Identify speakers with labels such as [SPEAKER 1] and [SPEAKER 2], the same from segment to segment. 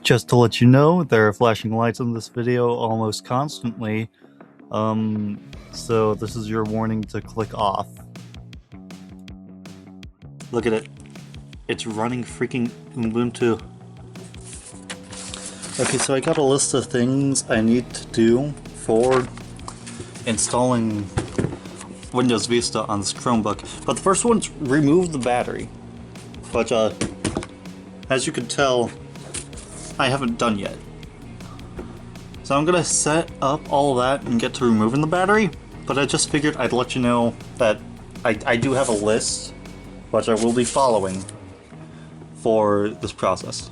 [SPEAKER 1] Just to let you know, there are flashing lights in this video almost constantly, so this is your warning to click off. Look at it. It's running freaking Ubuntu. Okay, so I got a list of things I need to do for installing Windows Vista on this Chromebook. But the first one's remove the battery. But, as you can tell, I haven't done yet. So I'm gonna set up all that and get to removing the battery, but I just figured I'd let you know that I do have a list, which I will be following for this process.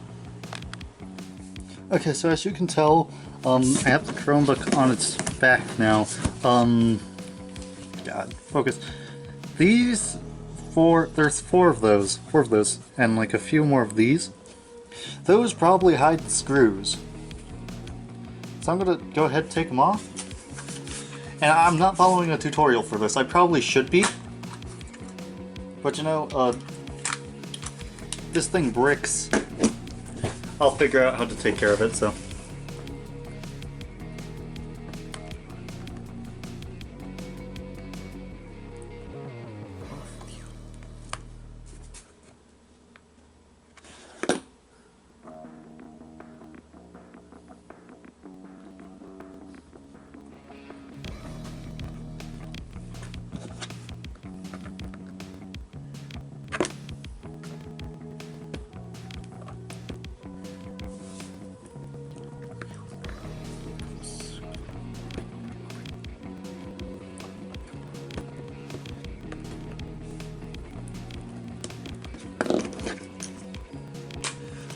[SPEAKER 1] Okay, so as you can tell, I have the Chromebook on its back now. God, focus. There's four of those, and like a few more of these. Those probably hide the screws. So I'm gonna go ahead and take them off. And I'm not following a tutorial for this. I probably should be. But you know, this thing bricks. I'll figure out how to take care of it, so.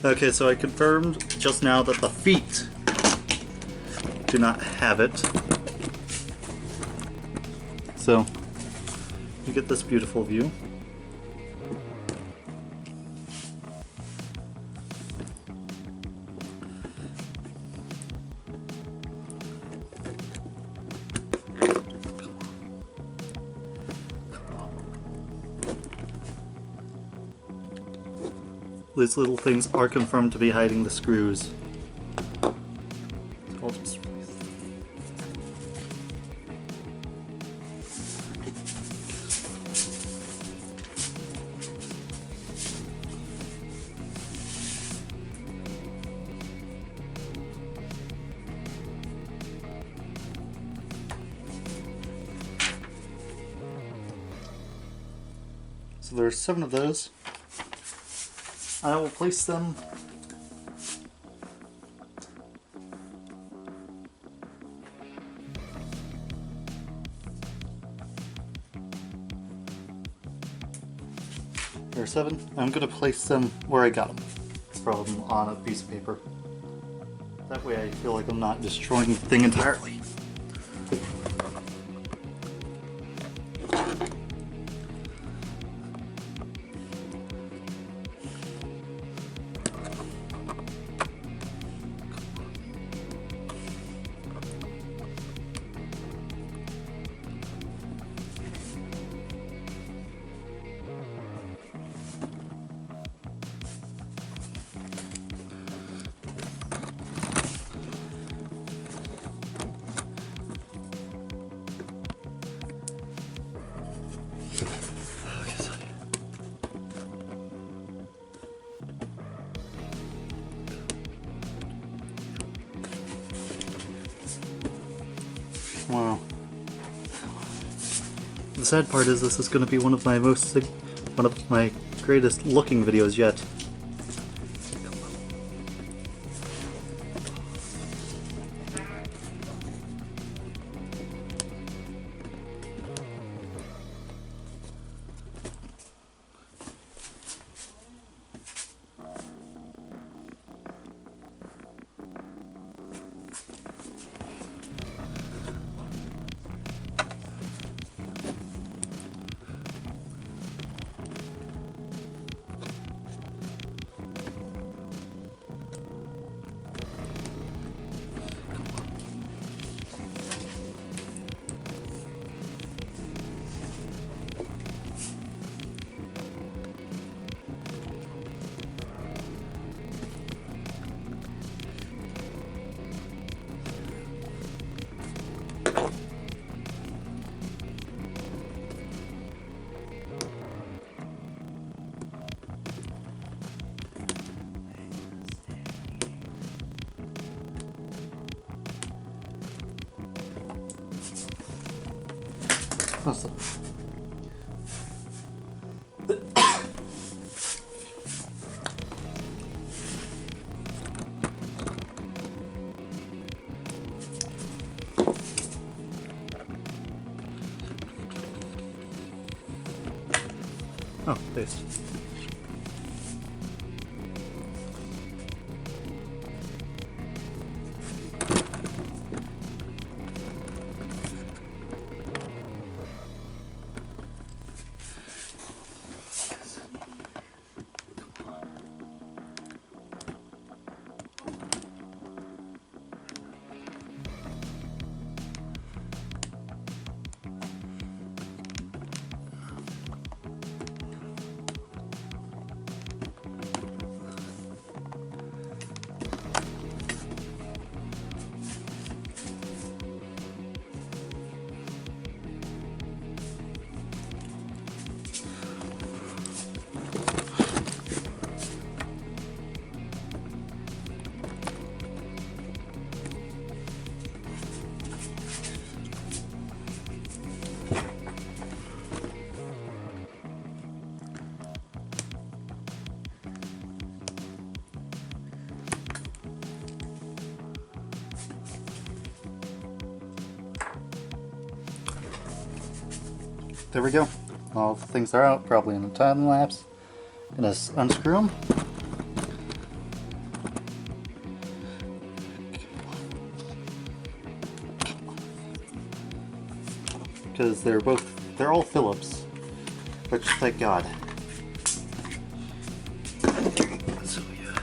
[SPEAKER 1] Okay, so I confirmed just now that the feet do not have it. So, you get this beautiful view. These little things are confirmed to be hiding the screws. So I'll just replace them. So there's 7 of those. I will place them there are 7. I'm going to place them where I got them from on a piece of paper. That way I feel like I'm not destroying the thing entirely. Wow. The sad part is this is going to be one of my greatest looking videos yet. What's that? Oh, paste. There we go. All the things are out, probably in a time lapse. Gonna unscrew them. Because they're all Phillips, which thank God. So yeah.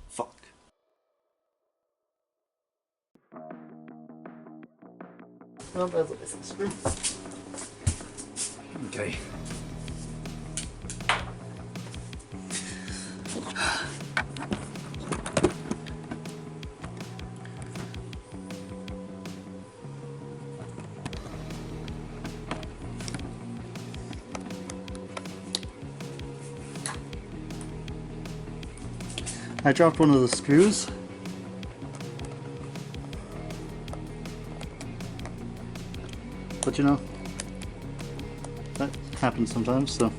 [SPEAKER 1] Fuck. Well, that's a bit screw. Okay. I dropped one of the screws. But you know, that happens sometimes, so.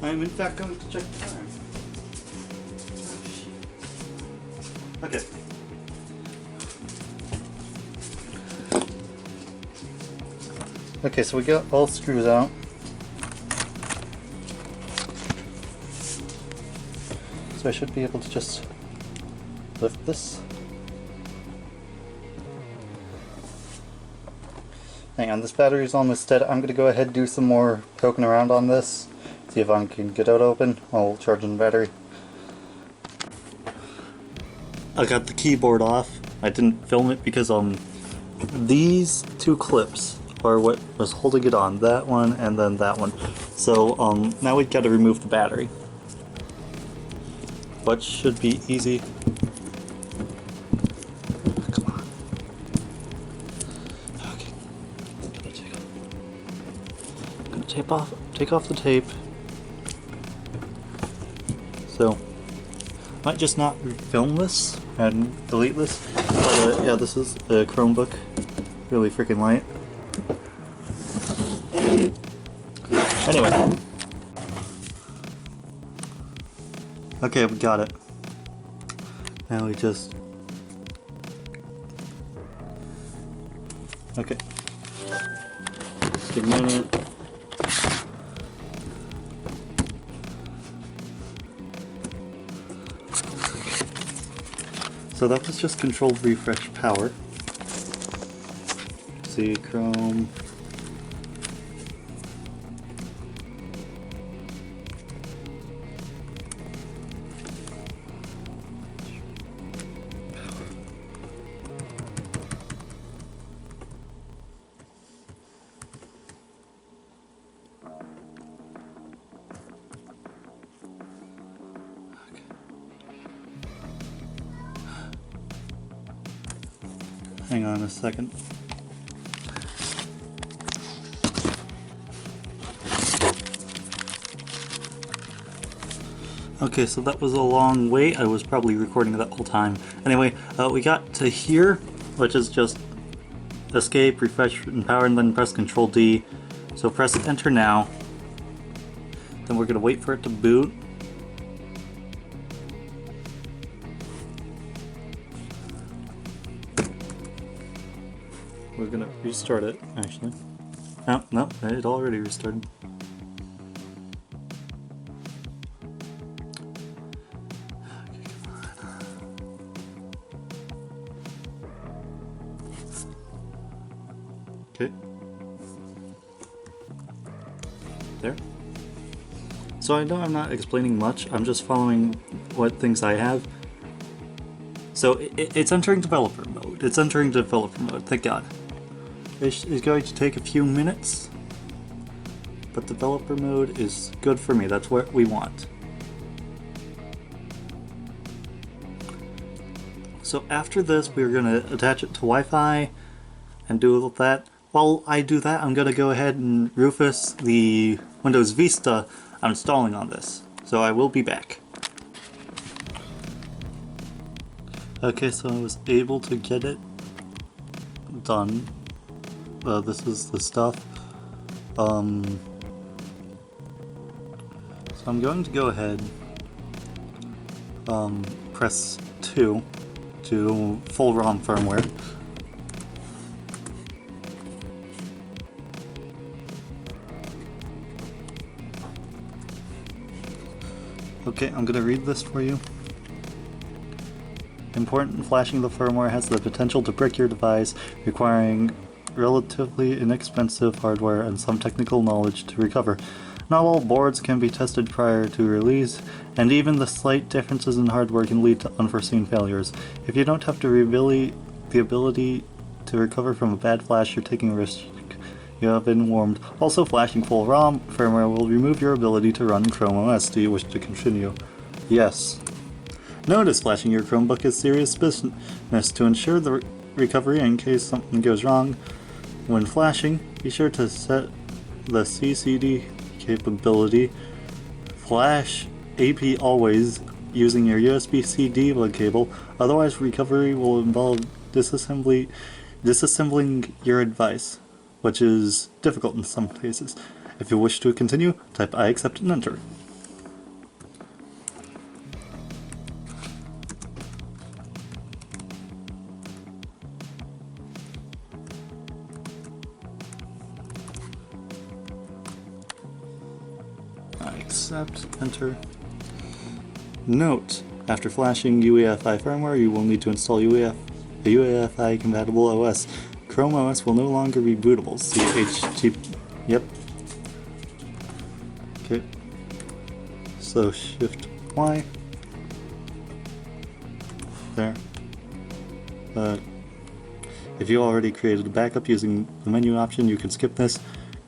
[SPEAKER 1] I'm in fact going to check the time. Okay. Okay, so we got all screws out. So I should be able to just lift this. Hang on, this battery's almost dead. I'm gonna go ahead and do some more poking around on this. See if I can get it open while charging the battery. I got the keyboard off. I didn't film it because these two clips are what was holding it on. That one and then that one. So now we've got to remove the battery. But should be easy. Come on. Okay. I'm gonna take off the tape. So might just not film this and delete this. But yeah, this is a Chromebook. Really freaking light. Anyway. Okay, we got it. Now we just... Okay. Just give me a minute. So that was just controlled refresh power. See, Chrome. Hang on a second. Okay, so that was a long wait. I was probably recording that whole time. Anyway, we got to here, which is just escape, refresh, and power, and then press Control D. So press enter now. Then we're gonna wait for it to boot. We're gonna restart it, actually. Oh, no, it already restarted. Okay. There. So I know I'm not explaining much, I'm just following what things I have. So it's entering developer mode. It's entering developer mode, thank God. It's going to take a few minutes, but developer mode is good for me. That's what we want. So after this, we're going to attach it to Wi-Fi and do that. While I do that, I'm going to go ahead and Rufus the Windows Vista I'm installing on this. So I will be back. Okay, so I was able to get it done. This is the stuff. So I'm going to go ahead, press 2 to full ROM firmware. Okay, I'm going to read this for you. Important, flashing the firmware has the potential to brick your device, requiring relatively inexpensive hardware and some technical knowledge to recover. Not all boards can be tested prior to release, and even the slight differences in hardware can lead to unforeseen failures. If you don't have the ability to recover from a bad flash, you're taking a risk. You have been warned. Also, flashing full ROM firmware will remove your ability to run Chrome OS. Do you wish to continue? Yes. Notice flashing your Chromebook is serious business. To ensure the recovery in case something goes wrong when flashing, be sure to set the CCD capability. Flash AP always using your USB-C debug cable, otherwise recovery will involve disassembling your device, which is difficult in some cases. If you wish to continue, type I accept and enter. Accept, enter. Note, after flashing UEFI firmware, you will need to install a UEFI compatible OS. Chrome OS will no longer be bootable. See HTTP. Yep. Okay. So Shift Y. There. If you already created a backup using the menu option, you can skip this.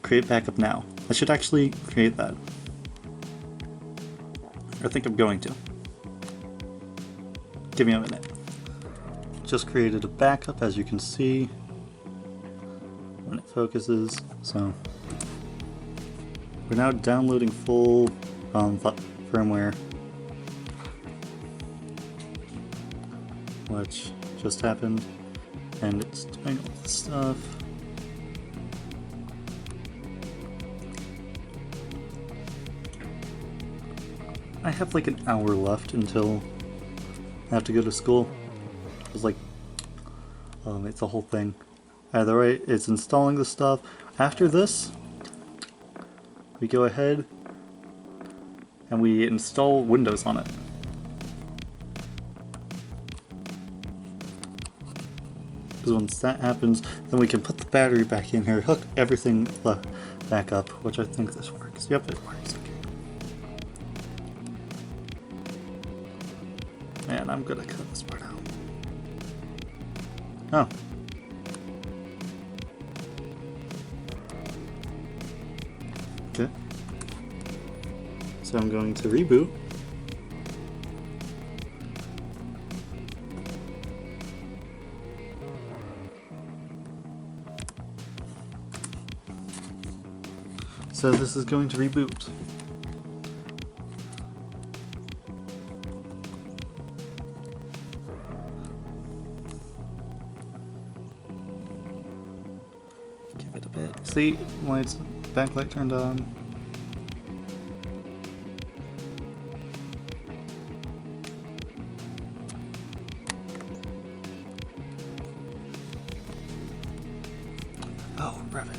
[SPEAKER 1] Create backup now. I should actually create that. I think I'm going to. Give me a minute. Just created a backup, as you can see when it focuses. So we're now downloading full firmware, which just happened, and it's doing all this stuff. I have like an hour left until I have to go to school. It's like, it's a whole thing. Either way, it's installing the stuff. After this, we go ahead and we install Windows on it. Because once that happens, then we can put the battery back in here, hook everything back up, which I think this works. Yep, it works. Okay. Man, I'm gonna cut this part out. Oh. Okay. So I'm going to reboot. So this is going to reboot. Give it a bit. See why its backlight turned on? Oh, Revit.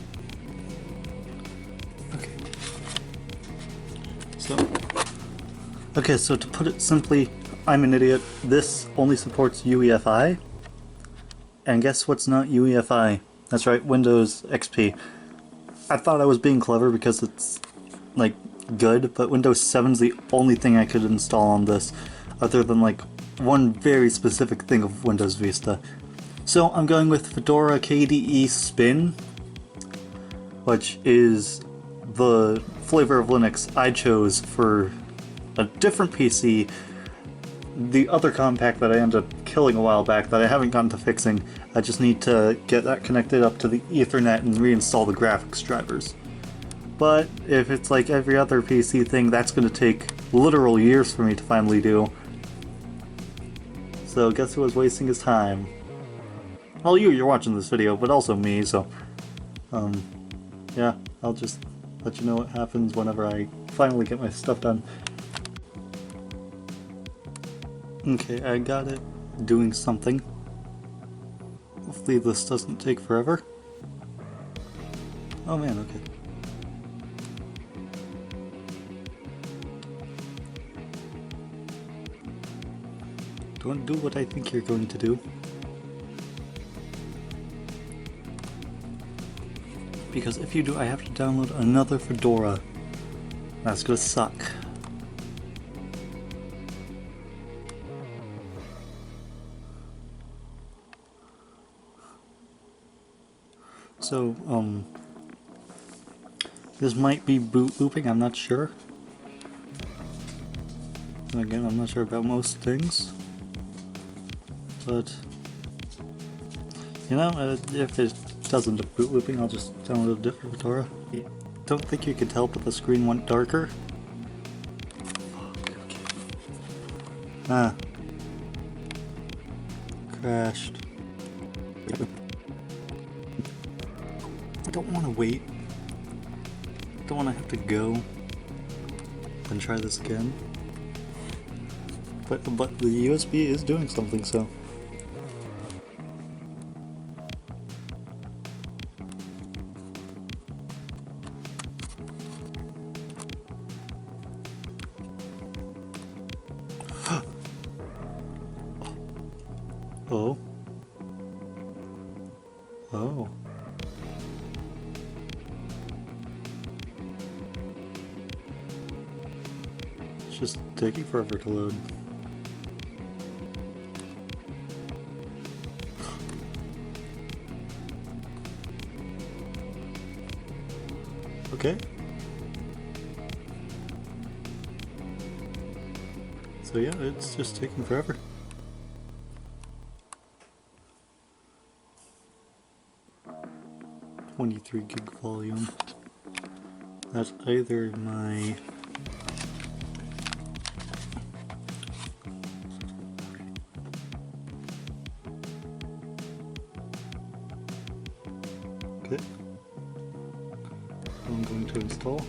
[SPEAKER 1] Okay, so to put it simply, I'm an idiot. This only supports UEFI. And guess what's not UEFI? That's right, Windows XP. I thought I was being clever because it's, like, good, but Windows 7's the only thing I could install on this, other than, like, one very specific thing of Windows Vista. So I'm going with Fedora KDE Spin, which is the flavor of Linux I chose for a different PC. The other compact that I ended up killing a while back that I haven't gotten to fixing, I just need to get that connected up to the Ethernet and reinstall the graphics drivers. But if it's like every other PC thing, that's going to take literal years for me to finally do. So guess who was wasting his time? Well, you're watching this video, but also me, so yeah, I'll just let you know what happens whenever I finally get my stuff done. Okay, I got it doing something. Hopefully this doesn't take forever. Oh man, okay. Don't do what I think you're going to do. Because if you do, I have to download another Fedora. That's gonna suck. So, this might be boot looping, I'm not sure. And again, I'm not sure about most things. But, you know, if it doesn't boot looping, I'll just download a different Fedora. Don't think you could tell, but the screen went darker. Okay. Ah. Crashed. I don't want to wait. I don't want to have to go and try this again. But the USB is doing something, so. Oh. Oh. It's just taking forever to load. Okay. So yeah, it's just taking forever. .23 gig volume. That's either my okay. I'm going to install.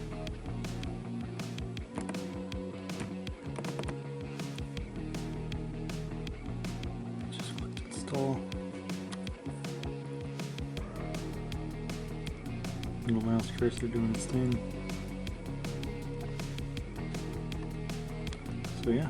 [SPEAKER 1] Just click install. Little mouse cursor doing its thing. So yeah.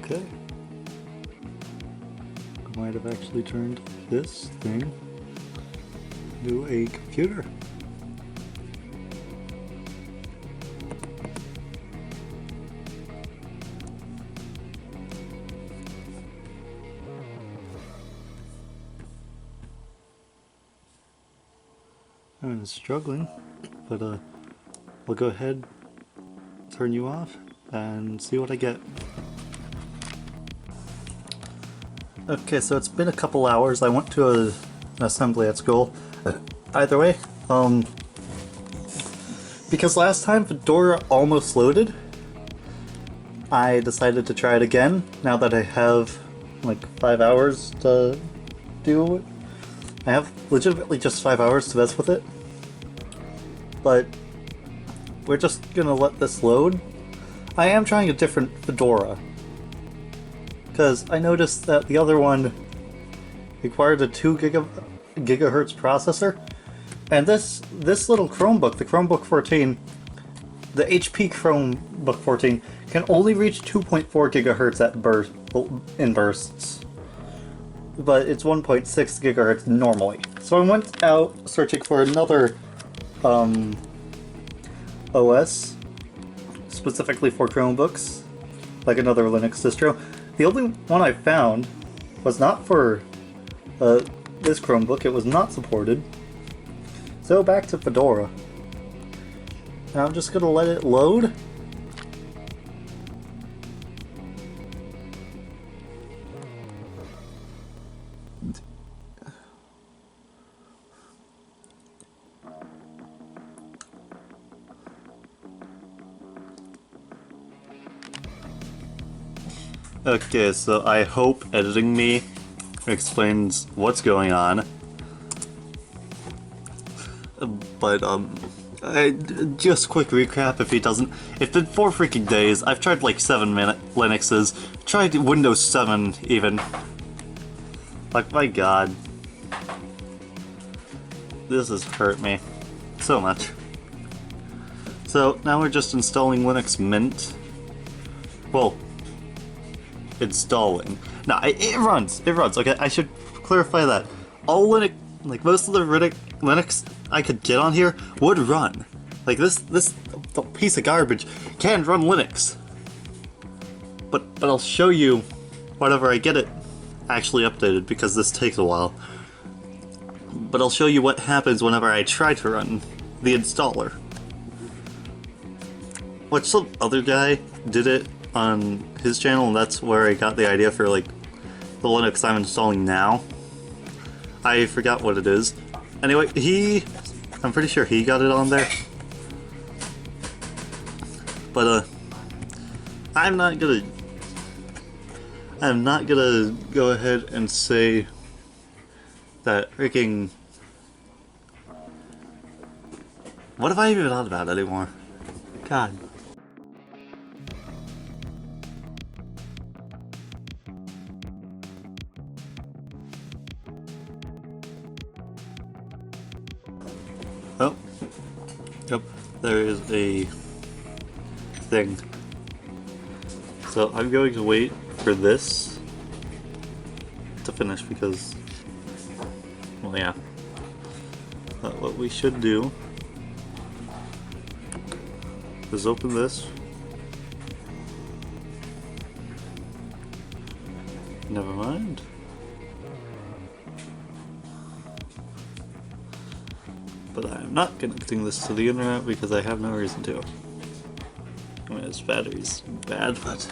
[SPEAKER 1] Okay. I might have actually turned this thing into a computer. I'm struggling, but I'll go ahead, turn you off, and see what I get. Okay, so it's been a couple hours. I went to an assembly at school. Either way, because last time Fedora almost loaded, I decided to try it again, now that I have like 5 hours to do it. I have legitimately just 5 hours to mess with it. But we're just gonna let this load. I am trying a different Fedora, because I noticed that the other one required a 2 gigahertz processor, and this little Chromebook, the Chromebook 14, the HP Chromebook 14, can only reach 2.4 gigahertz in bursts, but it's 1.6 gigahertz normally. So I went out searching for another OS specifically for Chromebooks, like another Linux distro. The only one I found was not for this Chromebook. It was not supported. So back to Fedora. And I'm just gonna let it load. Okay, so I hope editing me explains what's going on. But, just quick recap if he doesn't. It's been 4 freaking days. I've tried like 7 Linuxes. Tried Windows 7 even. Like, my god. This has hurt me so much. So, now we're just installing Linux Mint. Well, installing. No, it runs. It runs. Okay, I should clarify that. All Linux, like most of the Linux I could get on here would run. Like this piece of garbage can run Linux. But I'll show you whenever I get it actually updated, because this takes a while. But I'll show you what happens whenever I try to run the installer. Which some other guy did it on his channel, and that's where I got the idea for like the Linux I'm installing now. I forgot what it is. Anyway, I'm pretty sure he got it on there. But I'm not gonna go ahead and say that freaking What have I even thought about anymore? God. Oh. Yep. There is a thing. So I'm going to wait for this to finish because, well, yeah. But what we should do is open this. Never mind. But I'm not connecting this to the internet because I have no reason to. I mean, its battery's bad, but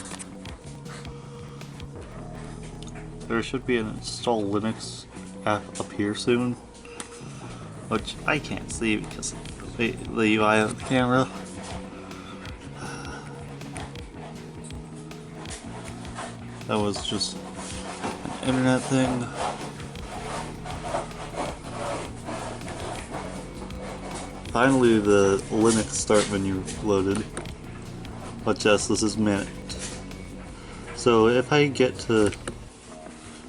[SPEAKER 1] there should be an install Linux app up here soon, which I can't see because of the UI of the camera. That was just an internet thing. Finally, the Linux start menu loaded. But yes, this is mint. So if I get to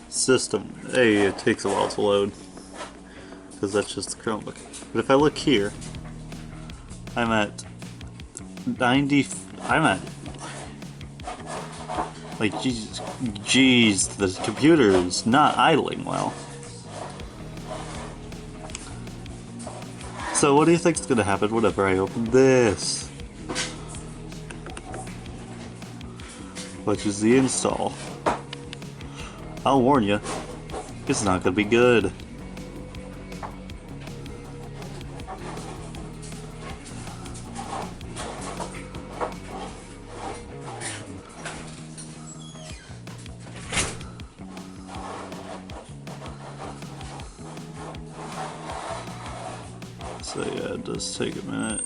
[SPEAKER 1] system, hey, it takes a while to load because that's just the Chromebook. But if I look here, I'm at 90. I'm at like, jeez, the computer is not idling well. So what do you think is going to happen whenever I open this? Which is the install. I'll warn you, it's not going to be good. So yeah, it does take a minute.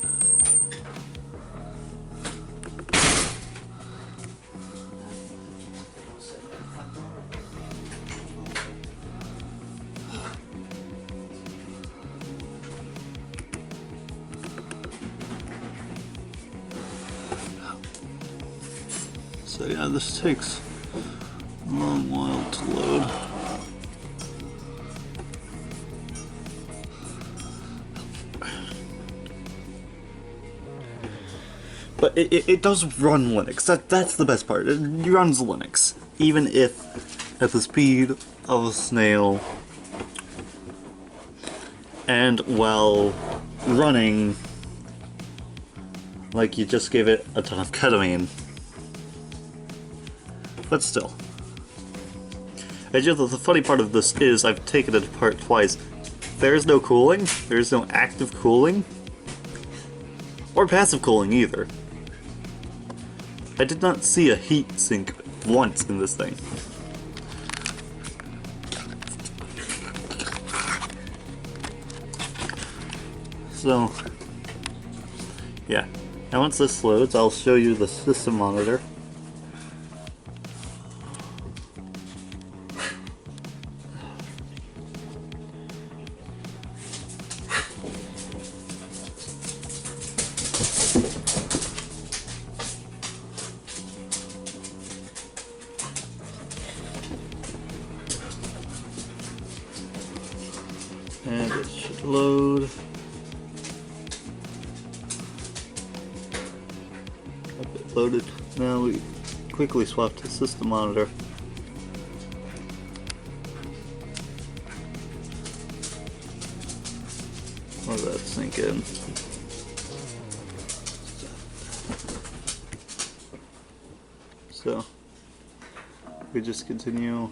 [SPEAKER 1] So yeah, this takes a long while to load. But it does run Linux. That's the best part. It runs Linux, even if at the speed of a snail, and while running like you just gave it a ton of ketamine. But still. And you know, the funny part of this is I've taken it apart twice. There's no cooling. There's no active cooling. Or passive cooling either. I did not see a heat sink once in this thing. So, yeah. Now once this loads, I'll show you the system monitor. And it should load. Okay, loaded. Now we quickly swap to system monitor. Let that sink in. So we just continue.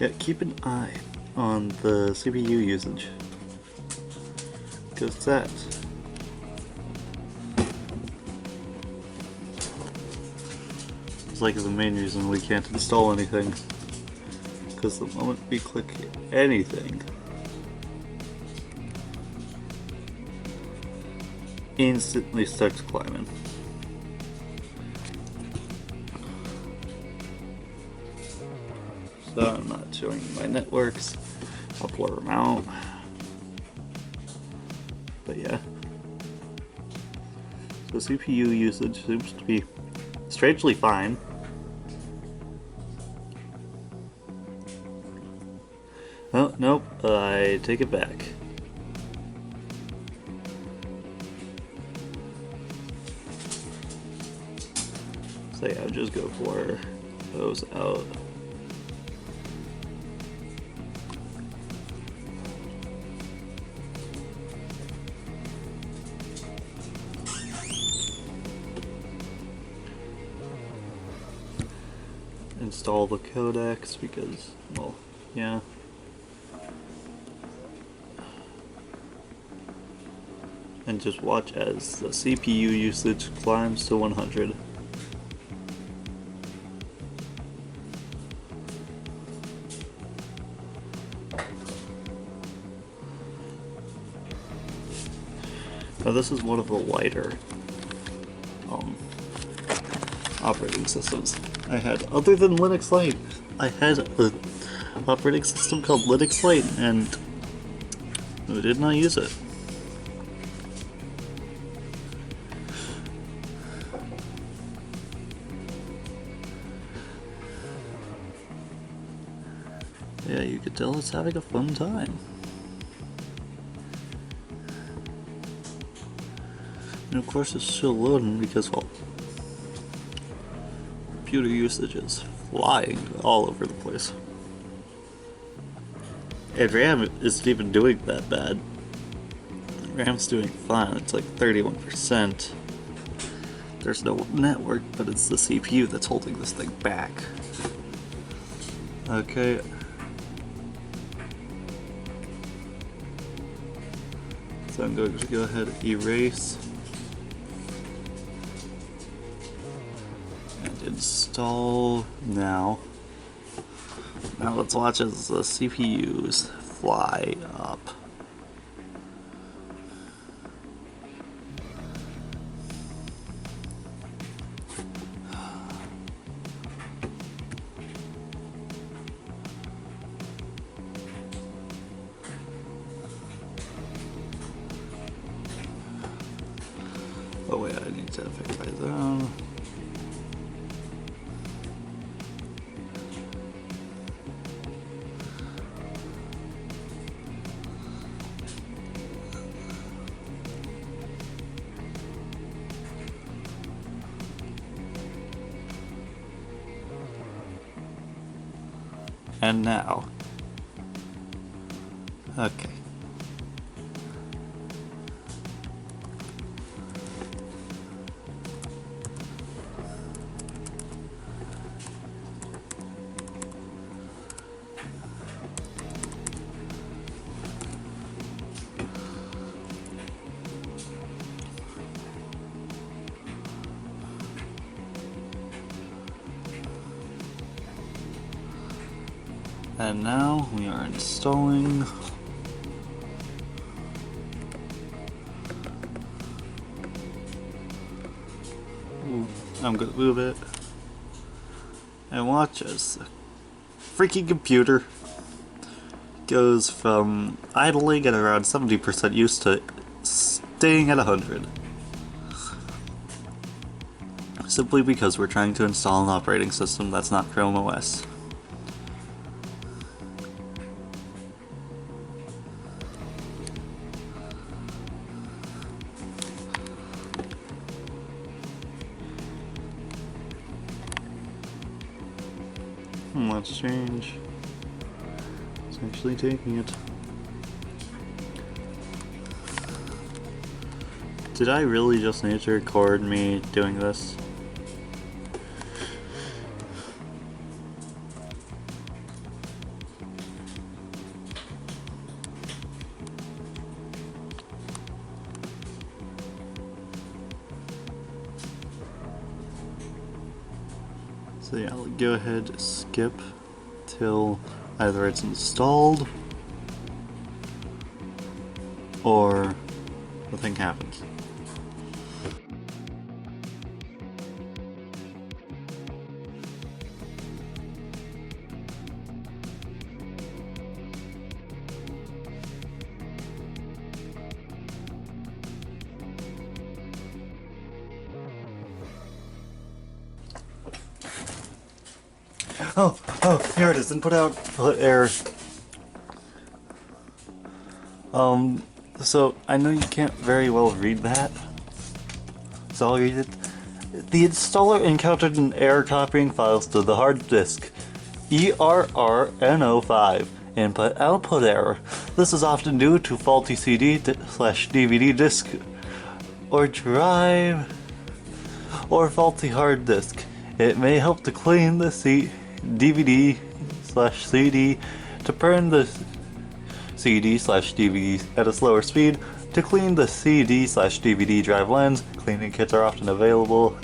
[SPEAKER 1] Yeah, keep an eye on the CPU usage, because that is like the main reason we can't install anything, because the moment we click anything, instantly starts climbing. showing my networks. I'll blur them out. But yeah. So CPU usage seems to be strangely fine. Oh, nope, I take it back. So yeah, I'll just go for those out. Install the codecs because, well, yeah. And just watch as the CPU usage climbs to 100. Now this is one of the lighter operating systems I had. Other than Linux Lite, I had an operating system called Linux Lite, and I did not use it. Yeah, you could tell it's having a fun time. And of course it's still loading because, well, computer usage is flying all over the place. And RAM isn't even doing that bad. RAM's doing fine, it's like 31%. There's no network, but it's the CPU that's holding this thing back. Okay. So I'm going to go ahead and erase. And install now. Now let's watch as the CPUs fly up. Oh wait, I need to fix that. And now. Okay. And now we are installing I'm gonna move it and watch as the freaking computer goes from idling at around 70% use to staying at 100. Simply because we're trying to install an operating system that's not Chrome OS. Let's change. It's actually taking it. Did I really just need to record me doing this? So yeah, I'll go ahead, skip till either it's installed or the thing happens. Oh, here it is. Input output error. So I know you can't very well read that. So I'll read it. The installer encountered an error copying files to the hard disk. ERRNO5. Input output error. This is often due to faulty CD/DVD disk or drive or faulty hard disk. It may help to clean the DVD/CD to burn the CD/DVD at a slower speed. To clean the CD/DVD drive lens, cleaning kits are often available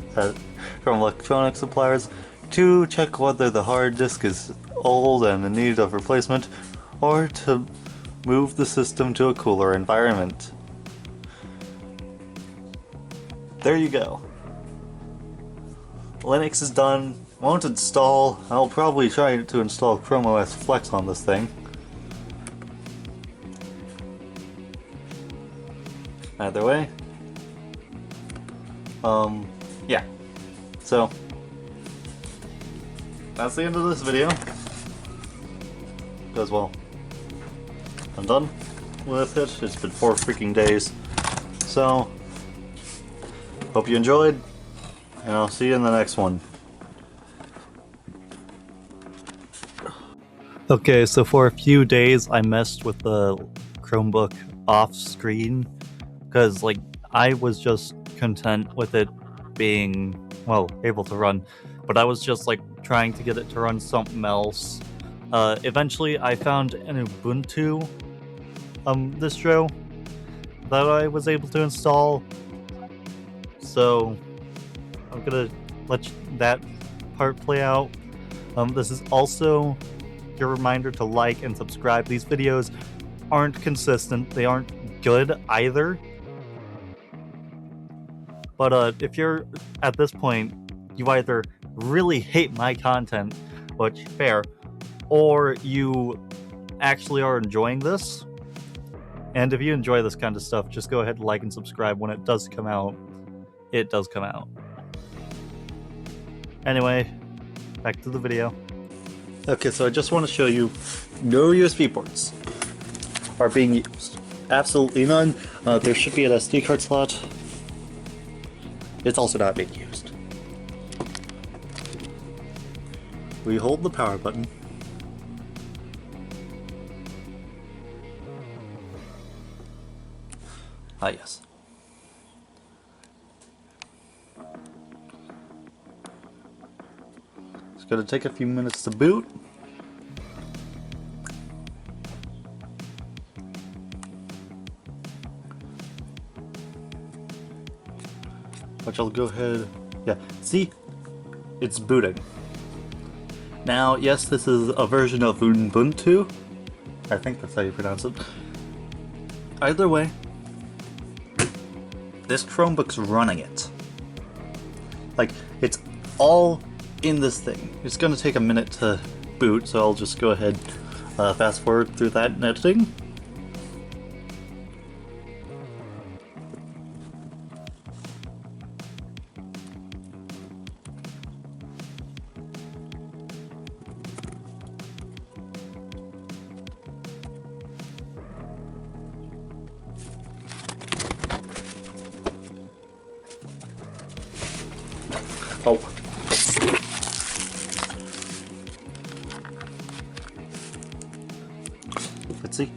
[SPEAKER 1] from electronic suppliers. To check whether the hard disk is old and in need of replacement, or to move the system to a cooler environment. There you go. Linux is done. Won't install. I'll probably try to install Chrome OS Flex on this thing. Either way. Yeah. So, that's the end of this video. Because, well, I'm done with it. It's been 4 freaking days. So, hope you enjoyed, and I'll see you in the next one. Okay, so for a few days I messed with the Chromebook off screen, because, like, I was just content with it being, well, able to run, but I was just, like, trying to get it to run something else. Eventually I found an Ubuntu distro that I was able to install, so I'm gonna let that part play out. This is also your reminder to like and subscribe. These videos aren't consistent, they aren't good either, but if you're at this point, you either really hate my content, which fair, or you actually are enjoying this. And if you enjoy this kind of stuff, just go ahead and like and subscribe. When it does come out, it does come out. Anyway, back to the video. Okay, so I just want to show you no USB ports are being used. Absolutely none. There should be an SD card slot. It's also not being used. We hold the power button. Ah, yes. It's gonna take a few minutes to boot. Which I'll go ahead. Yeah, see? It's booting. Now, yes, this is a version of Ubuntu. I think that's how you pronounce it. Either way, this Chromebook's running it. Like, it's all in this thing. It's gonna take a minute to boot, so I'll just go ahead, fast forward through that in editing. Oh. Let's see.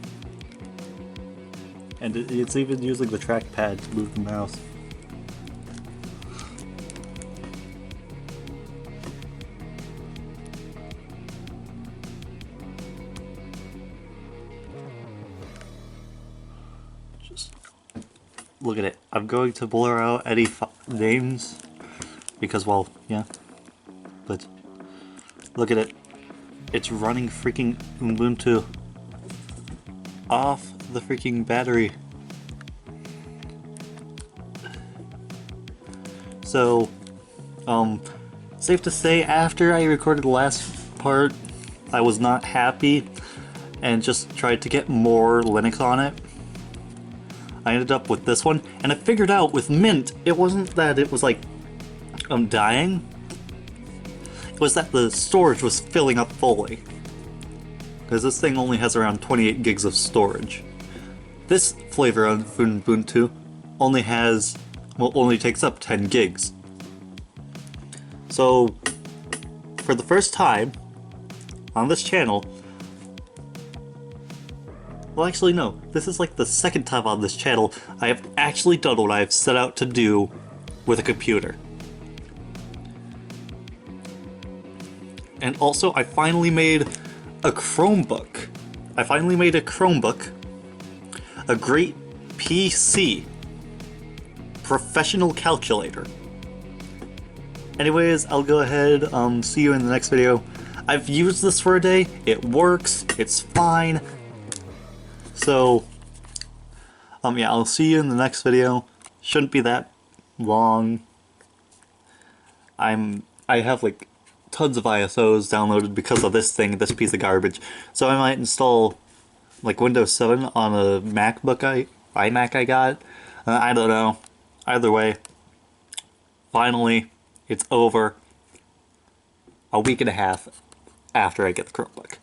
[SPEAKER 1] And it's even using the trackpad to move the mouse. Just look at it. I'm going to blur out any names. Because, well, yeah, but look at it. It's running freaking Ubuntu off the freaking battery. So, safe to say, after I recorded the last part, I was not happy and just tried to get more Linux on it. I ended up with this one, and I figured out with Mint, it wasn't that it was like dying. was that the storage was filling up fully. Because this thing only has around 28 gigs of storage. This flavor of Ubuntu only takes up 10 gigs. So, for the first time on this channel, well, actually no, this is like the second time on this channel I have actually done what I have set out to do with a computer. And also, I finally made a Chromebook. A great PC. Professional calculator. Anyways, I'll go ahead, see you in the next video. I've used this for a day, it works, it's fine. So, yeah, I'll see you in the next video. Shouldn't be that long. I have like tons of ISOs downloaded because of this piece of garbage. So I might install like Windows 7 on a iMac I got. I don't know. Either way, finally, it's over a week and a half after I get the Chromebook.